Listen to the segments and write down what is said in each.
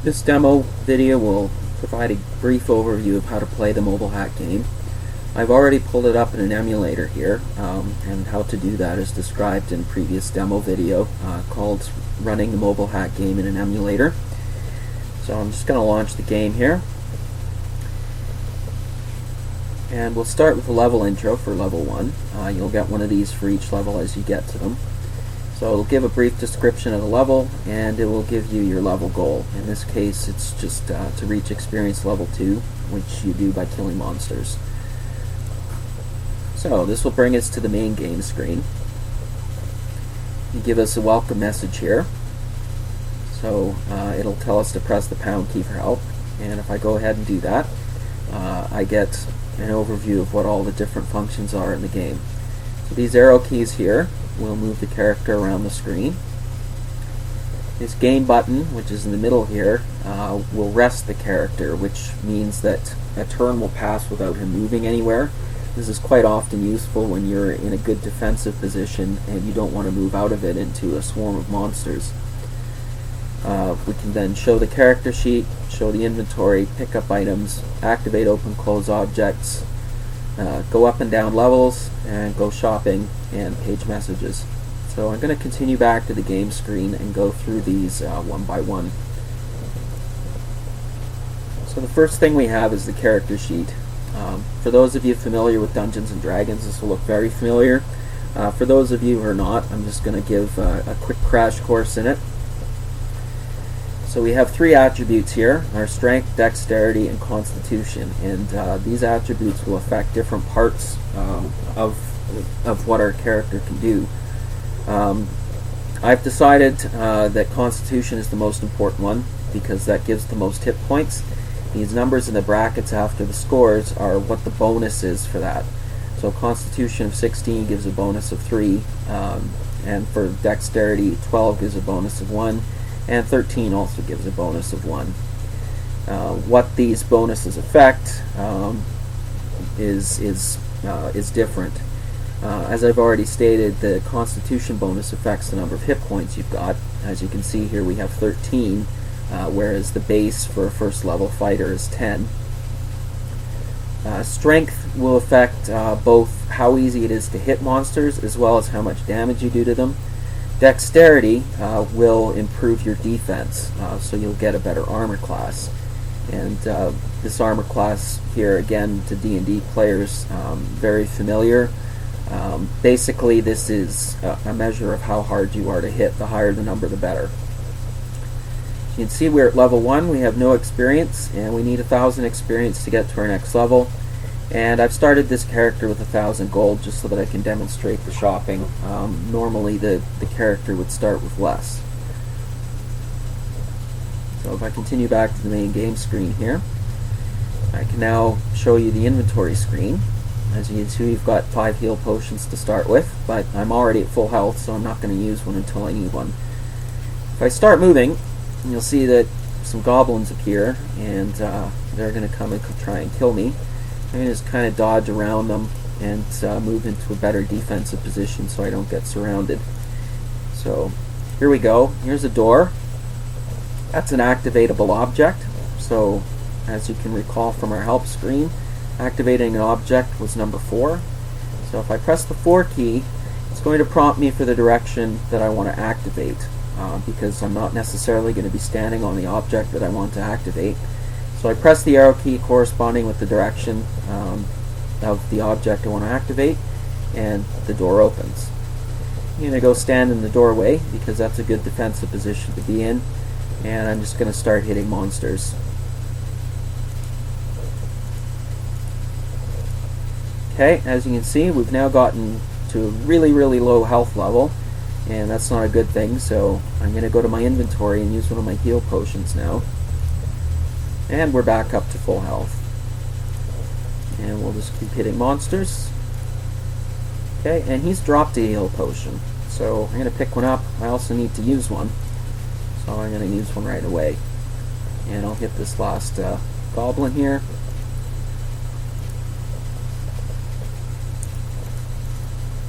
This demo video will provide a brief overview of how to play the mobile hack game. I've already pulled it up in an emulator here, and how to do that is described in a previous demo video called Running the Mobile Hack Game in an Emulator. So I'm just going to launch the game here. And we'll start with a level intro for level 1. You'll get one of these for each level as you get to them. So it'll give a brief description of the level, and it will give you your level goal. In this case, it's just to reach experience level 2, which you do by killing monsters. So this will bring us to the main game screen. You give us a welcome message here. So it'll tell us to press the pound key for help, and if I go ahead and do that, I get an overview of what all the different functions are in the game. So these arrow keys here will move the character around the screen. This game button, which is in the middle here, will rest the character, which means that a turn will pass without him moving anywhere. This is quite often useful when you're in a good defensive position and you don't want to move out of it into a swarm of monsters. We can then show the character sheet, show the inventory, pick up items, activate open close objects, go up and down levels, and go shopping and page messages. So I'm going to continue back to the game screen and go through these one by one. So the first thing we have is the character sheet. For those of you familiar with Dungeons & Dragons, this will look very familiar. For those of you who are not, I'm just going to give a quick crash course in it. So we have 3 attributes here, our strength, dexterity, and constitution, and these attributes will affect different parts of what our character can do. I've decided that constitution is the most important one because that gives the most hit points. These numbers in the brackets after the scores are what the bonus is for that. So constitution of 16 gives a bonus of 3, and for dexterity 12 gives a bonus of 1. And 13 also gives a bonus of 1. What these bonuses affect is different. As I've already stated, the Constitution bonus affects the number of hit points you've got. As you can see here, we have 13, whereas the base for a first level fighter is 10. Strength will affect both how easy it is to hit monsters as well as how much damage you do to them. Dexterity will improve your defense, so you'll get a better armor class. And this armor class here, again, to D&D players, very familiar. Basically, this is a measure of how hard you are to hit. The higher the number, the better. You can see we're at level 1. We have no experience, and we need 1,000 experience to get to our next level. And I've started this character with 1,000 gold just so that I can demonstrate the shopping. Normally the character would start with less. So if I continue back to the main game screen here, I can now show you the inventory screen. As you can see, we've got 5 heal potions to start with, but I'm already at full health, so I'm not going to use one until I need one. If I start moving, you'll see that some goblins appear, and they're going to come and try and kill me. I'm going to just kind of dodge around them and move into a better defensive position so I don't get surrounded. So here we go. Here's a door. That's an activatable object. So as you can recall from our help screen, activating an object was number 4. So if I press the 4 key, it's going to prompt me for the direction that I want to activate, because I'm not necessarily going to be standing on the object that I want to activate. So I press the arrow key corresponding with the direction of the object I want to activate, and the door opens. I'm going to go stand in the doorway because that's a good defensive position to be in, and I'm just going to start hitting monsters. Okay, as you can see, we've now gotten to a really, really low health level, and that's not a good thing, so I'm going to go to my inventory and use one of my heal potions now. And we're back up to full health. And we'll just keep hitting monsters. Okay, and he's dropped a heal potion. So I'm going to pick one up. I also need to use one. So I'm going to use one right away. And I'll hit this last goblin here.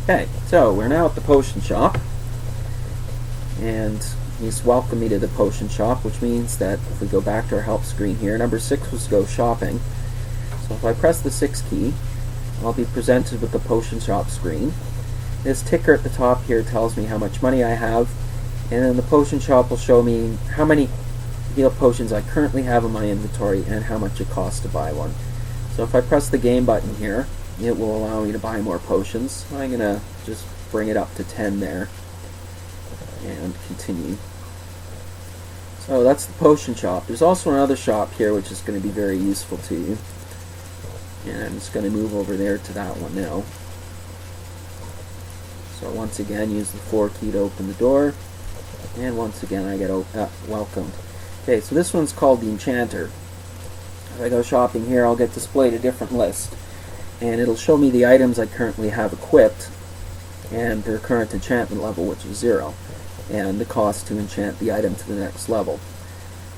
Okay, so we're now at the potion shop. And he's welcomed me to the potion shop, which means that if we go back to our help screen here, number 6 was to go shopping. So if I press the 6 key, I'll be presented with the potion shop screen. This ticker at the top here tells me how much money I have, and then the potion shop will show me how many heal potions I currently have in my inventory and how much it costs to buy one. So if I press the game button here, it will allow me to buy more potions. I'm going to just bring it up to 10 there and continue. So that's the potion shop. There's also another shop here which is going to be very useful to you. And I'm just going to move over there to that one now. So once again, use the 4 key to open the door. And once again, I get welcomed. Okay, so this one's called the enchanter. If I go shopping here, I'll get displayed a different list. And it'll show me the items I currently have equipped and their current enchantment level, which is 0, and the cost to enchant the item to the next level.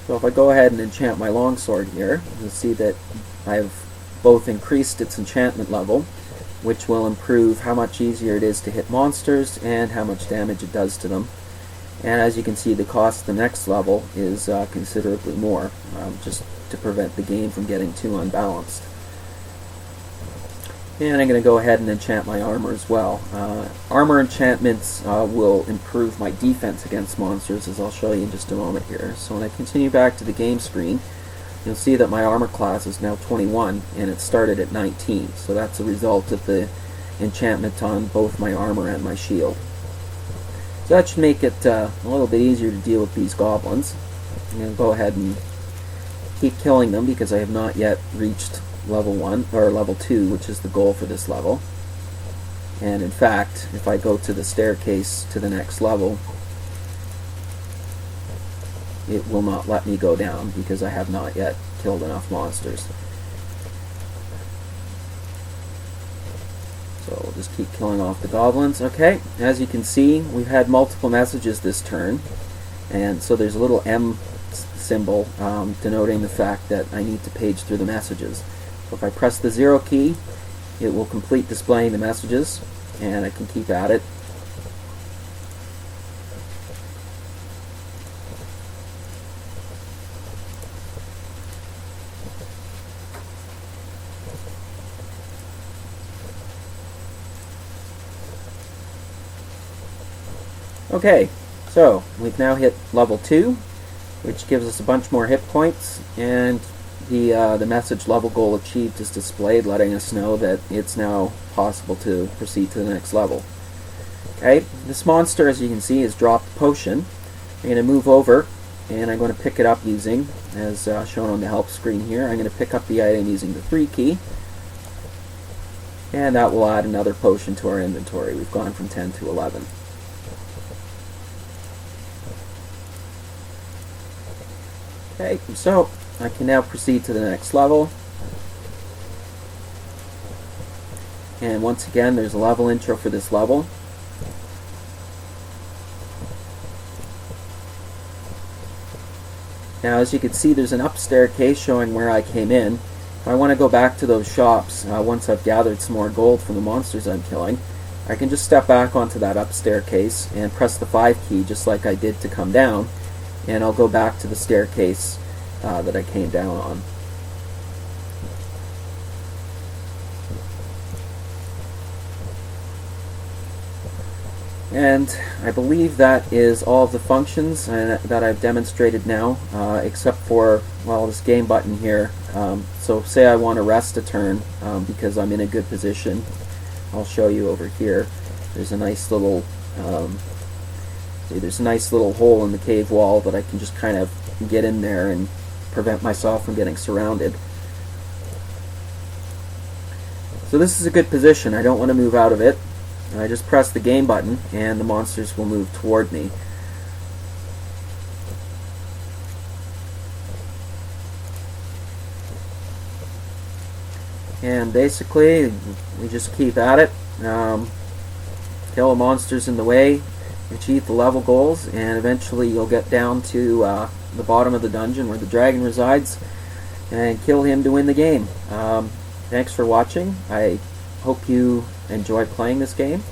So if I go ahead and enchant my longsword here, you'll see that I've both increased its enchantment level, which will improve how much easier it is to hit monsters and how much damage it does to them. And as you can see, the cost of the next level is considerably more, just to prevent the game from getting too unbalanced. And I'm going to go ahead and enchant my armor as well. Armor enchantments will improve my defense against monsters, as I'll show you in just a moment here. So when I continue back to the game screen, you'll see that my armor class is now 21, and it started at 19. So that's a result of the enchantment on both my armor and my shield. So that should make it a little bit easier to deal with these goblins. I'm going to go ahead and keep killing them because I have not yet reached level 1 or level 2, which is the goal for this level. And in fact, if I go to the staircase to the next level, it will not let me go down because I have not yet killed enough monsters. So we'll just keep killing off the goblins. Okay, as you can see, we've had multiple messages this turn, and so there's a little M symbol denoting the fact that I need to page through the messages. So if I press the 0 key, it will complete displaying the messages, and I can keep at it. Okay, so we've now hit level 2, which gives us a bunch more hit points, and the message level goal achieved is displayed, letting us know that it's now possible to proceed to the next level. Okay, this monster, as you can see, has dropped a potion. I'm going to move over, and I'm going to pick it up using, as shown on the help screen here, I'm going to pick up the item using the 3 key, and that will add another potion to our inventory. We've gone from 10 to 11. Okay, so I can now proceed to the next level. And once again, there's a level intro for this level. Now, as you can see, there's an up staircase showing where I came in. If I want to go back to those shops, once I've gathered some more gold from the monsters I'm killing, I can just step back onto that up staircase and press the 5 key just like I did to come down, and I'll go back to the staircase that I came down on. And I believe that is all of the functions that I've demonstrated now, except for, well, this game button here. So say I want to rest a turn because I'm in a good position. I'll show you over here. There's a nice little hole in the cave wall that I can just kind of get in there and prevent myself from getting surrounded. So this is a good position. I don't want to move out of it. I just press the game button and the monsters will move toward me. And basically, we just keep at it, kill the monsters in the way, achieve the level goals, and eventually you'll get down to the bottom of the dungeon where the dragon resides and kill him to win the game. Thanks for watching. I hope you enjoy playing this game,